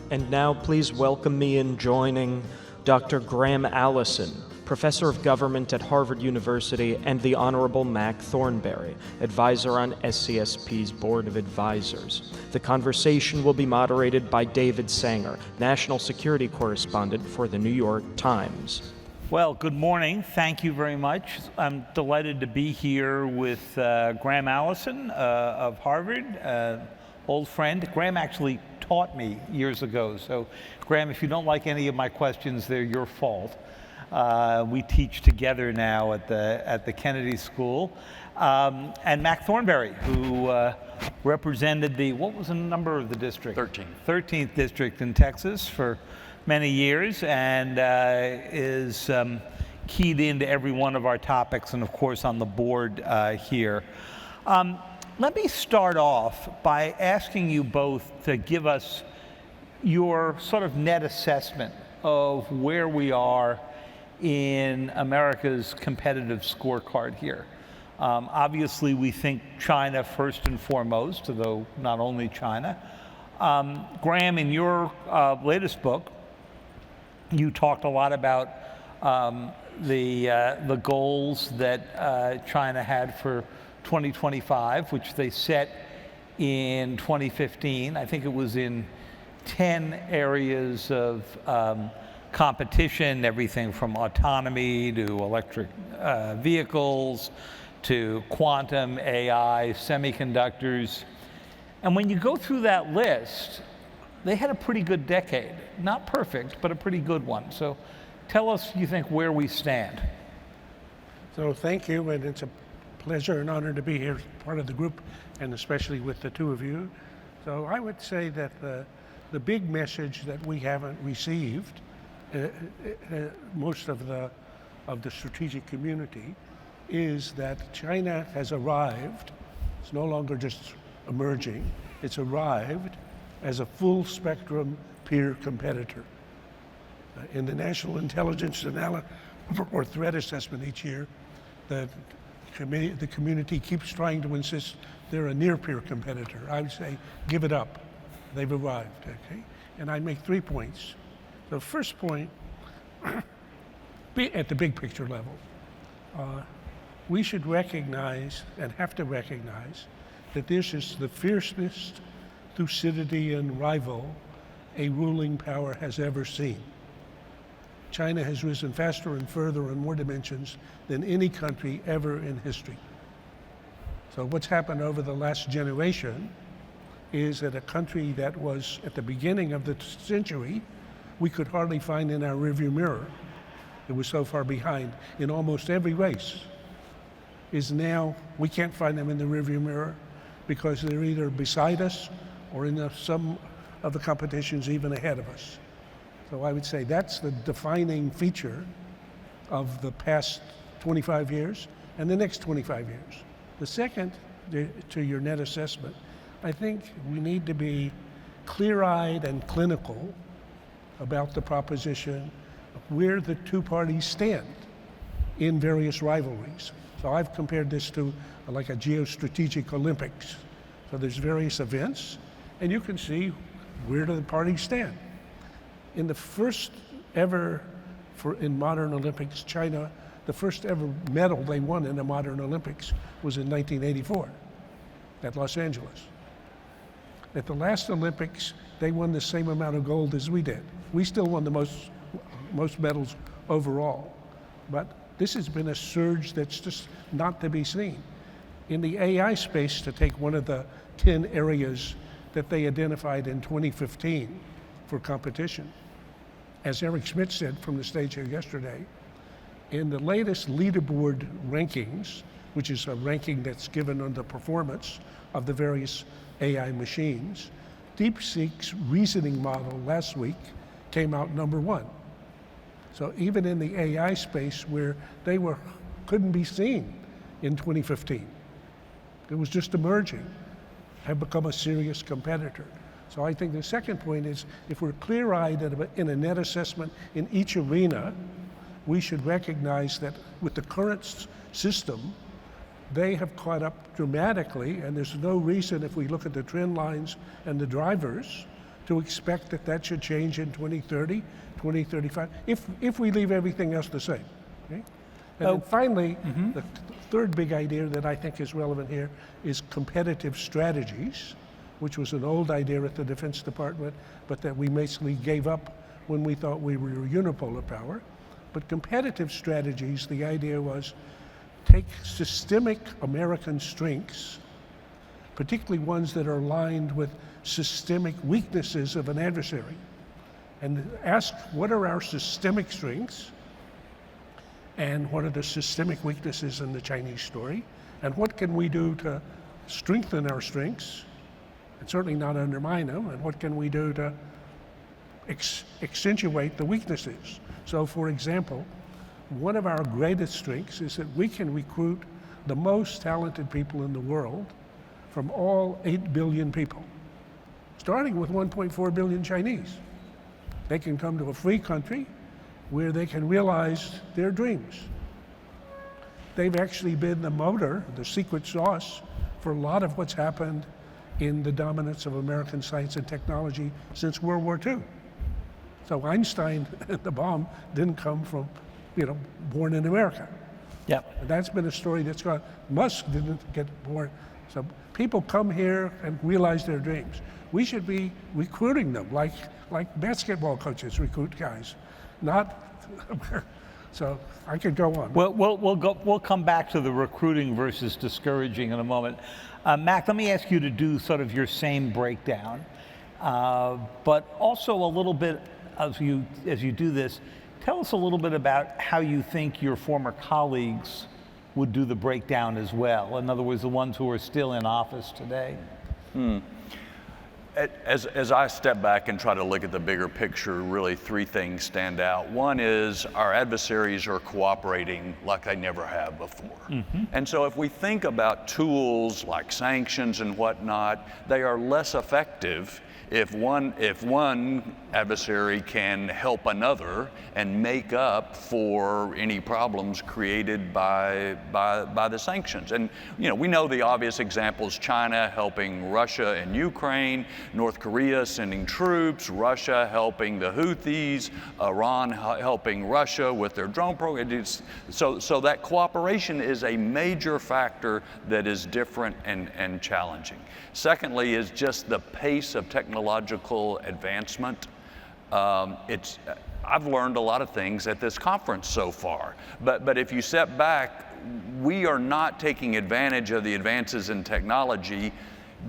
And now please welcome me in joining Dr. Graham Allison, Professor of Government at Harvard University, and the Honorable Mac Thornberry, Advisor on SCSP's Board of Advisors. The conversation will be moderated by David Sanger, National Security Correspondent for the New York Times. Well, good morning. Thank you very much. I'm delighted to be here with Graham Allison of Harvard, old friend. Graham actually taught me years ago. So, Graham, if you don't like any of my questions, they're your fault. We teach together now at the Kennedy School. And Mac Thornberry, who represented what was the number of the district? 13th district in Texas for many years, and is keyed into every one of our topics, and of course on the board here. Let me start off by asking you both to give us your sort of net assessment of where we are in America's competitive scorecard here. Obviously, we think China first and foremost, though not only China. Graham, in your latest book, you talked a lot about the goals that China had for 2025, which they set in 2015. I think it was in 10 areas of competition, everything from autonomy to electric vehicles to quantum, AI, semiconductors. And when you go through that list, they had a pretty good decade. Not perfect, but a pretty good one. So tell us, you think, where we stand. So thank you, and it's a pleasure and honor to be here as part of the group, and especially with the two of you. So I would say that the big message that we haven't received, most of the strategic community, is that China has arrived. It's no longer just emerging. It's arrived as a full spectrum peer competitor. In the National Intelligence or Threat Assessment each year, the community keeps trying to insist they're a near peer competitor. I would say, give it up. They've arrived, okay? And I make 3 points. The first point, at the big picture level, we should recognize and have to recognize that this is the fiercest Thucydidean rival a ruling power has ever seen. China has risen faster and further in more dimensions than any country ever in history. So what's happened over the last generation is that a country that was at the beginning of the century, we could hardly find in our rearview mirror, it was so far behind in almost every race, is now, we can't find them in the rearview mirror because they're either beside us or in some of the competitions even ahead of us. So I would say that's the defining feature of the past 25 years and the next 25 years. The second, to your net assessment, I think we need to be clear-eyed and clinical about the proposition of where the two parties stand in various rivalries. So I've compared this to like a geostrategic Olympics. So there's various events, and you can see where do the parties stand. In the first ever, in modern Olympics, China, the first ever medal they won in the modern Olympics was in 1984 at Los Angeles. At the last Olympics, they won the same amount of gold as we did. We still won the most medals overall, but this has been a surge that's just not to be seen. In the AI space, to take one of the 10 areas that they identified in 2015 for competition, as Eric Schmidt said from the stage here yesterday, in the latest leaderboard rankings, which is a ranking that's given on the performance of the various AI machines, DeepSeek's reasoning model last week came out number 1. So even in the AI space where they couldn't be seen in 2015, it was just emerging, have become a serious competitor. So I think the second point is, if we're clear-eyed in a net assessment in each arena, we should recognize that with the current system, they have caught up dramatically, and there's no reason, if we look at the trend lines and the drivers, to expect that that should change in 2030, 2035, if we leave everything else the same. Okay? And then finally, the third big idea that I think is relevant here is competitive strategies, which was an old idea at the Defense Department, but that we basically gave up when we thought we were a unipolar power. But competitive strategies, the idea was take systemic American strengths, particularly ones that are aligned with systemic weaknesses of an adversary, and ask what are our systemic strengths and what are the systemic weaknesses in the Chinese story, and what can we do to strengthen our strengths and certainly not undermine them, and what can we do to accentuate the weaknesses. So for example, one of our greatest strengths is that we can recruit the most talented people in the world from all 8 billion people, starting with 1.4 billion Chinese. They can come to a free country where they can realize their dreams. They've actually been the motor, the secret sauce, for a lot of what's happened in the dominance of American science and technology since World War II. So Einstein and the bomb didn't come from, born in America. Yep. And that's been a story that's gone. Musk didn't get born. So people come here and realize their dreams. We should be recruiting them like basketball coaches recruit guys, not. So I could go on. We'll come back to the recruiting versus discouraging in a moment. Mac, let me ask you to do sort of your same breakdown, but also a little bit as you do this, tell us a little bit about how you think your former colleagues would do the breakdown as well. In other words, the ones who are still in office today. As I step back and try to look at the bigger picture, really 3 things stand out. One is our adversaries are cooperating like they never have before. And so if we think about tools like sanctions and whatnot, they are less effective if one adversary can help another and make up for any problems created by the sanctions. And we know the obvious examples: China helping Russia and Ukraine, North Korea sending troops, Russia helping the Houthis, Iran helping Russia with their drone program. So that cooperation is a major factor that is different and challenging. Secondly is just the pace of technological advancement. I've learned a lot of things at this conference so far, but if you step back, we are not taking advantage of the advances in technology,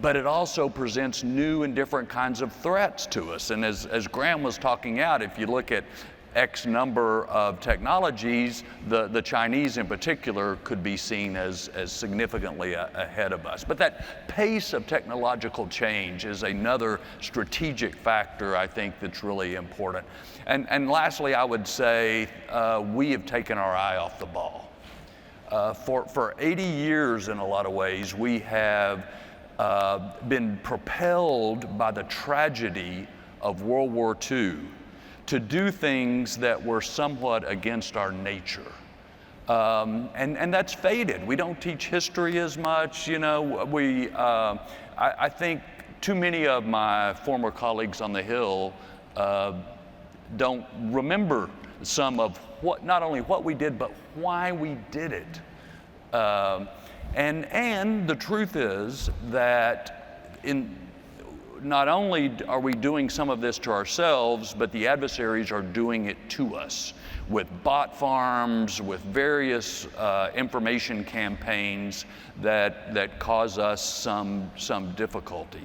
but it also presents new and different kinds of threats to us. And as Graham was talking out, if you look at X number of technologies, the Chinese in particular could be seen as significantly ahead of us. But that pace of technological change is another strategic factor, I think, that's really important. And lastly, I would say we have taken our eye off the ball. For 80 years, in a lot of ways, we have been propelled by the tragedy of World War II to do things that were somewhat against our nature. And that's faded. We don't teach history as much. I think too many of my former colleagues on the Hill don't remember some of not only what we did, but why we did it. And the truth is that not only are we doing some of this to ourselves, but the adversaries are doing it to us with bot farms, with various information campaigns that cause us some difficulty.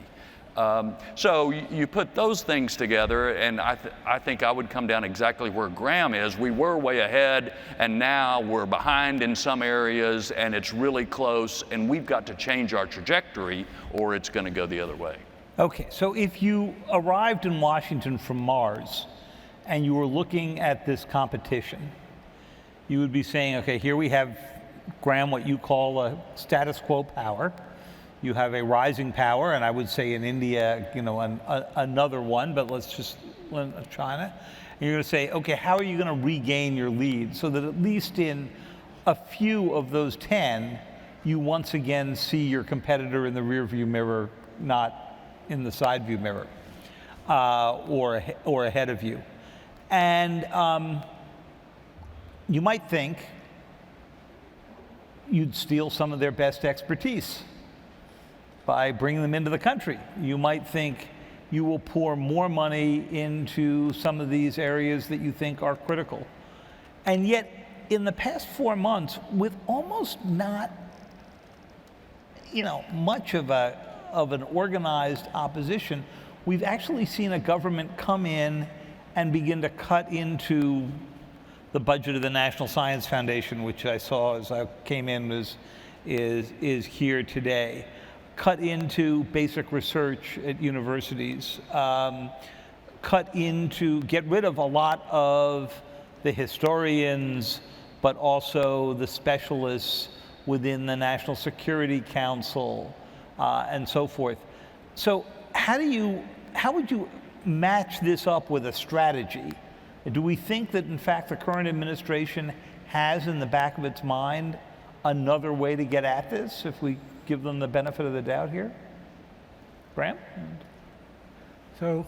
So you put those things together, and I think I would come down exactly where Graham is. We were way ahead, and now we're behind in some areas, and it's really close, and we've got to change our trajectory, or it's going to go the other way. Okay, so if you arrived in Washington from Mars and you were looking at this competition, you would be saying, okay, here we have, Graham, what you call a status quo power. You have a rising power, and I would say in India, another one, but let's just China. And you're going to say, okay, how are you going to regain your lead so that at least in a few of those 10, you once again see your competitor in the rearview mirror, not in the side view mirror. or ahead of you. And you might think you'd steal some of their best expertise by bringing them into the country. You might think you will pour more money into some of these areas that you think are critical. And yet, in the past 4 months, with almost not, much of an organized opposition, we've actually seen a government come in and begin to cut into the budget of the National Science Foundation, which I saw as I came in is here today. Cut into basic research at universities, get rid of a lot of the historians, but also the specialists within the National Security Council, and so forth. So how would you match this up with a strategy? Do we think that, in fact, the current administration has in the back of its mind another way to get at this if we give them the benefit of the doubt here? Graham? So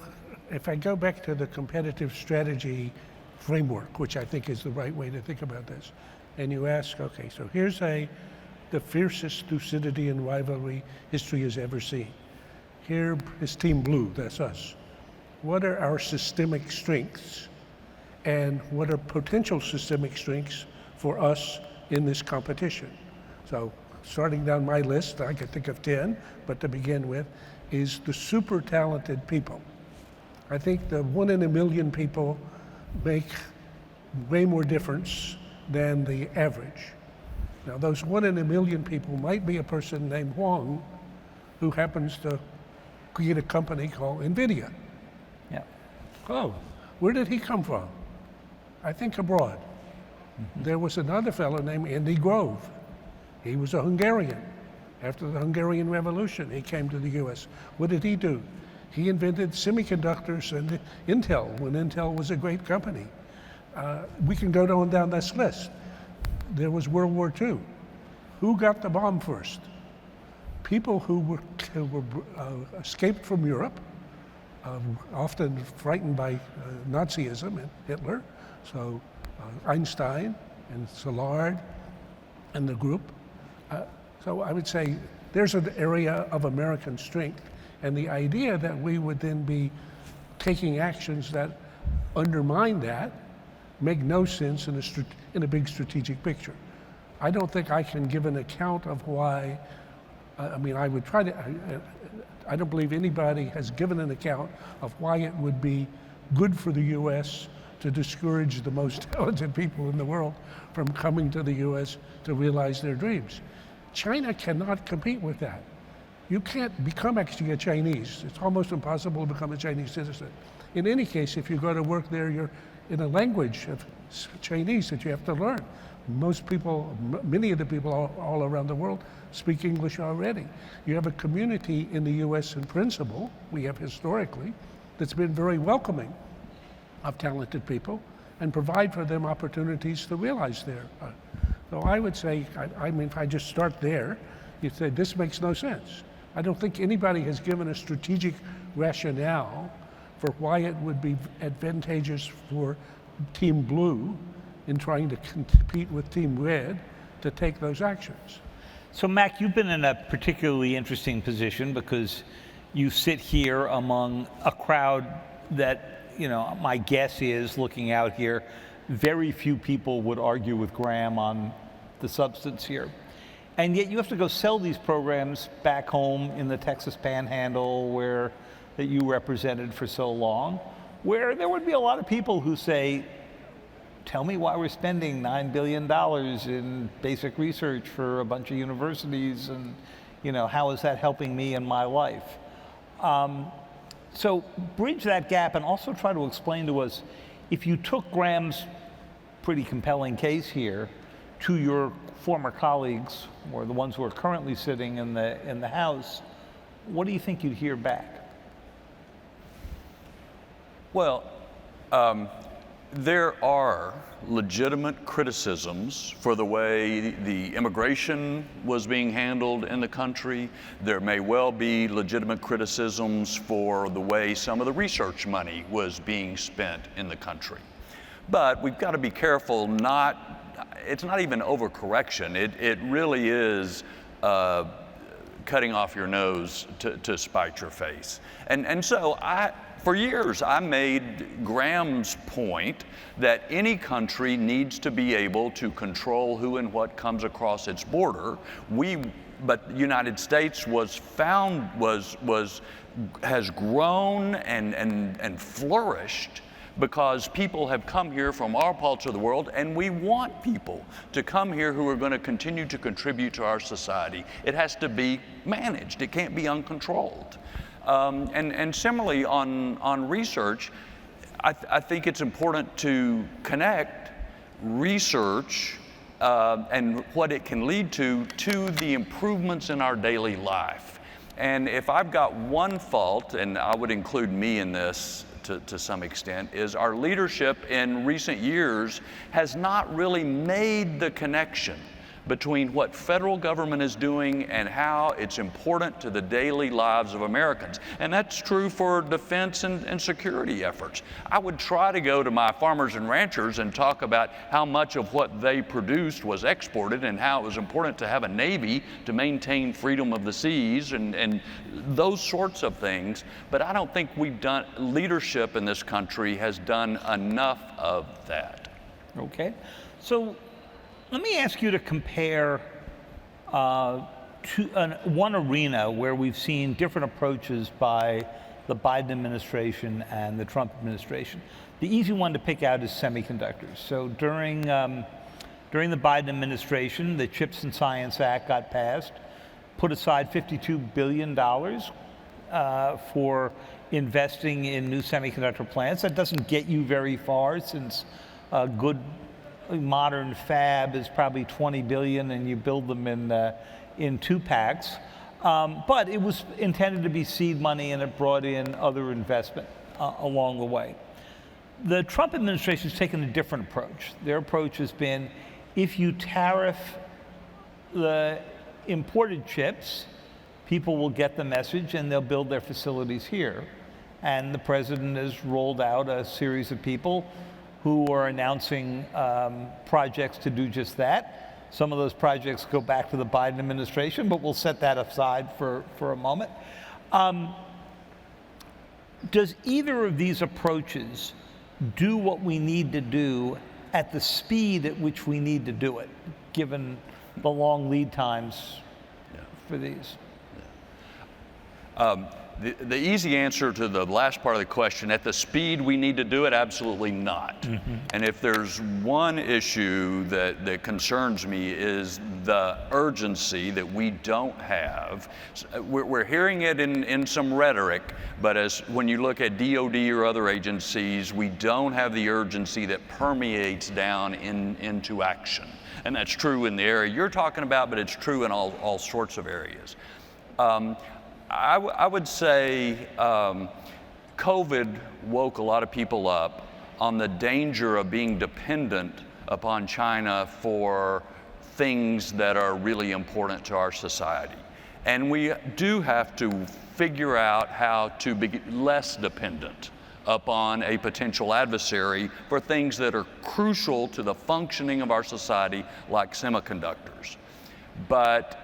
if I go back to the competitive strategy framework, which I think is the right way to think about this, and you ask, okay, so here's the fiercest Thucydidean and rivalry history has ever seen. Here is Team Blue, that's us. What are our systemic strengths? And what are potential systemic strengths for us in this competition? So starting down my list, I could think of 10, but to begin with, is the super talented people. I think the 1 in a million people make way more difference than the average. Now those 1 in a million people might be a person named Huang who happens to create a company called NVIDIA. Yeah. Oh, where did he come from? I think abroad. Mm-hmm. There was another fellow named Andy Grove. He was a Hungarian. After the Hungarian Revolution, he came to the US. What did he do? He invented semiconductors and Intel, when Intel was a great company. We can go down this list. There was World War II. Who got the bomb first? People who escaped from Europe, often frightened by Nazism and Hitler. So Einstein and Szilard and the group. So I would say there's an area of American strength, and the idea that we would then be taking actions that undermine that make no sense in a big strategic picture. I don't think I can give an account of why. I would try to. I don't believe anybody has given an account of why it would be good for the U.S. to discourage the most talented people in the world from coming to the U.S. to realize their dreams. China cannot compete with that. You can't become actually a Chinese. It's almost impossible to become a Chinese citizen. In any case, if you go to work there, you're in a language of Chinese that you have to learn. Most people, many of the people all around the world speak English already. You have a community in the U.S. in principle, we have historically, that's been very welcoming of talented people and provide for them opportunities to realize their. So I would say, if I just start there, you'd say this makes no sense. I don't think anybody has given a strategic rationale for why it would be advantageous for Team Blue in trying to compete with Team Red to take those actions. So Mac, you've been in a particularly interesting position because you sit here among a crowd that, my guess is, looking out here, very few people would argue with Graham on the substance here. And yet you have to go sell these programs back home in the Texas Panhandle that you represented for so long, where there would be a lot of people who say, tell me why we're spending $9 billion in basic research for a bunch of universities, and how is that helping me in my life? So bridge that gap and also try to explain to us, if you took Graham's pretty compelling case here to your former colleagues, or the ones who are currently sitting in the House, what do you think you'd hear back? Well, There are legitimate criticisms for the way the immigration was being handled in the country. There may well be legitimate criticisms for the way some of the research money was being spent in the country. But we've got to be careful it's not even overcorrection. It really is cutting off your nose to spite your face. And so for years, I made Graham's point that any country needs to be able to control who and what comes across its border. But the United States has grown and flourished because people have come here from all parts of the world, and we want people to come here who are going to continue to contribute to our society. It has to be managed. It can't be uncontrolled. And similarly on research, I think it's important to connect research and what it can lead to the improvements in our daily life. And if I've got one fault, and I would include me in this to some extent, is our leadership in recent years has not really made the connection between what federal government is doing and how it's important to the daily lives of Americans. And that's true for defense and security efforts. I would try to go to my farmers and ranchers and talk about how much of what they produced was exported and how it was important to have a Navy to maintain freedom of the seas and those sorts of things. But I don't think leadership in this country has done enough of that. Okay. So let me ask you to compare one arena where we've seen different approaches by the Biden administration and the Trump administration. The easy one to pick out is semiconductors. So during the Biden administration, the CHIPS and Science Act got passed, put aside $52 billion for investing in new semiconductor plants. That doesn't get you very far, since a good modern fab is probably 20 billion and you build them in 2-packs. But it was intended to be seed money, and it brought in other investment along the way. The Trump administration has taken a different approach. Their approach has been, if you tariff the imported chips, people will get the message and they'll build their facilities here. And the president has rolled out a series of people who are announcing projects to do just that. Some of those projects go back to the Biden administration, but we'll set that aside for a moment. Does either of these approaches do what we need to do at the speed at which we need to do it, given the long lead times for these? The easy answer to the last part of the question, at the speed we need to do it, absolutely not. Mm-hmm. And if there's one issue that concerns me, is the urgency that we don't have. We're hearing it in some rhetoric, but when you look at DOD or other agencies, we don't have the urgency that permeates down into action. And that's true in the area you're talking about, but it's true in all sorts of areas. I would say COVID woke a lot of people up on the danger of being dependent upon China for things that are really important to our society. And we do have to figure out how to be less dependent upon a potential adversary for things that are crucial to the functioning of our society, like semiconductors. But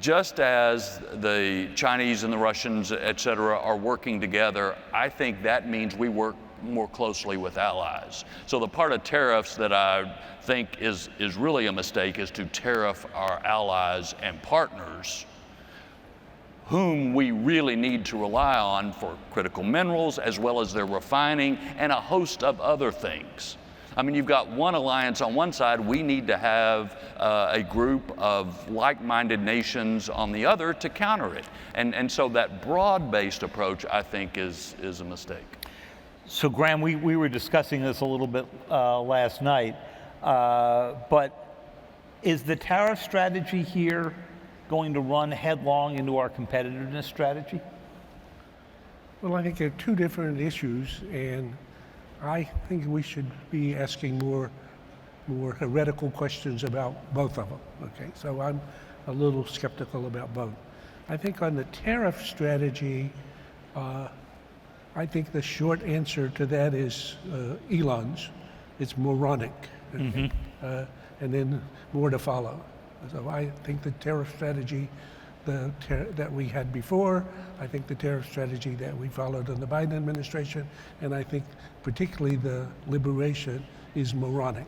just as the Chinese and the Russians, et cetera, are working together, I think that means we work more closely with allies. So the part of tariffs that I think is really a mistake is to tariff our allies and partners, whom we really need to rely on for critical minerals, as well as their refining and a host of other things. I mean, you've got one alliance on one side, we need to have a group of like-minded nations on the other to counter it. And so that broad-based approach, I think, is a mistake. So Graham, we were discussing this a little bit last night, but is the tariff strategy here going to run headlong into our competitiveness strategy? Well, I think there are two different issues, and I think we should be asking more heretical questions about both of them. Okay, so I'm a little skeptical about both. I think on the tariff strategy, I think the short answer to that is Elon's. It's moronic, okay? And then more to follow. So I think the tariff strategy that we had before, I think the tariff strategy that we followed in the Biden administration, and I think particularly the liberation is moronic.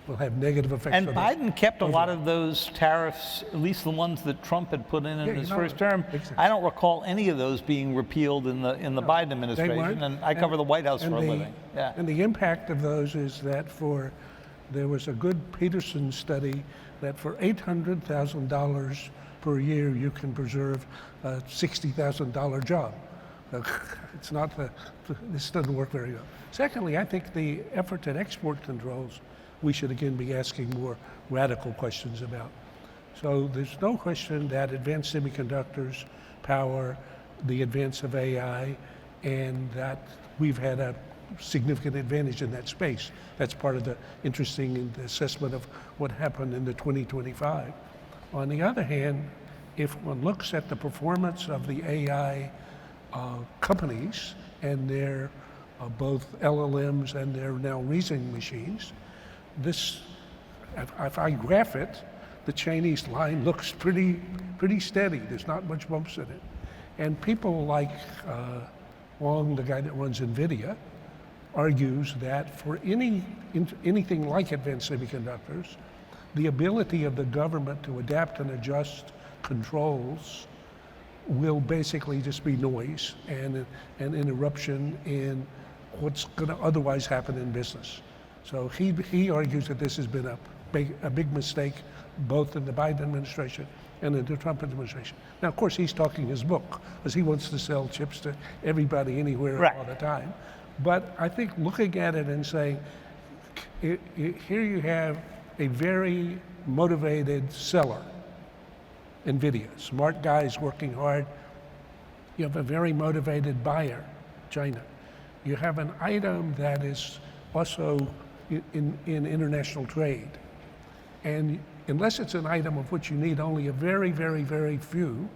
Will have negative effects And on Biden us kept a lot overall. of those tariffs, at least the ones that Trump had put in Yeah, his no, first term. exactly. I don't recall any of those being repealed in the Biden They administration, weren't. and I cover the White House for a living. Yeah. And the impact of those is that there was a good Peterson study that for $800,000 per year, you can preserve a $60,000 job. It's not this doesn't work very well. Secondly, I think the effort at export controls, we should again be asking more radical questions about. So there's no question that advanced semiconductors, power, the advance of AI, and that we've had a significant advantage in that space. That's part of the interesting assessment of what happened in the 2025. On the other hand, if one looks at the performance of the AI companies and their both LLMs and their now reasoning machines, if I graph it, the Chinese line looks pretty steady. There's not much bumps in it. And people like Wong, the guy that runs NVIDIA, argues that for anything like advanced semiconductors, the ability of the government to adapt and adjust controls will basically just be noise and an interruption in what's going to otherwise happen in business. So he argues that this has been a big mistake, both in the Biden administration and in the Trump administration. Now, of course, he's talking his book, because he wants to sell chips to everybody, anywhere, all the time. But I think looking at it and saying, here you have a very motivated seller, NVIDIA, smart guys working hard. You have a very motivated buyer, China. You have an item that is also in international trade. And unless it's an item of which you need only a very, very, very few,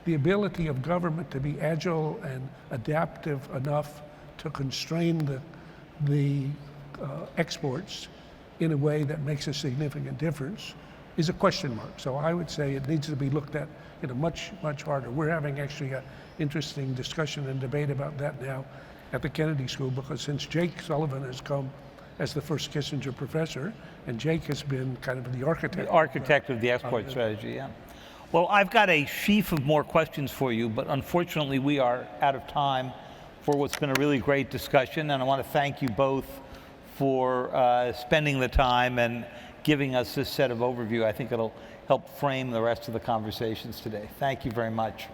the ability of government to be agile and adaptive enough to constrain the exports in a way that makes a significant difference is a question mark. So I would say it needs to be looked at in a much, much harder. We're having actually an interesting discussion and debate about that now at the Kennedy School, because since Jake Sullivan has come as the first Kissinger professor, and Jake has been kind of the architect. The architect of the export strategy, yeah. Well, I've got a sheaf of more questions for you, but unfortunately we are out of time for what's been a really great discussion, and I want to thank you both for spending the time and giving us this set of overview. I think it'll help frame the rest of the conversations today. Thank you very much.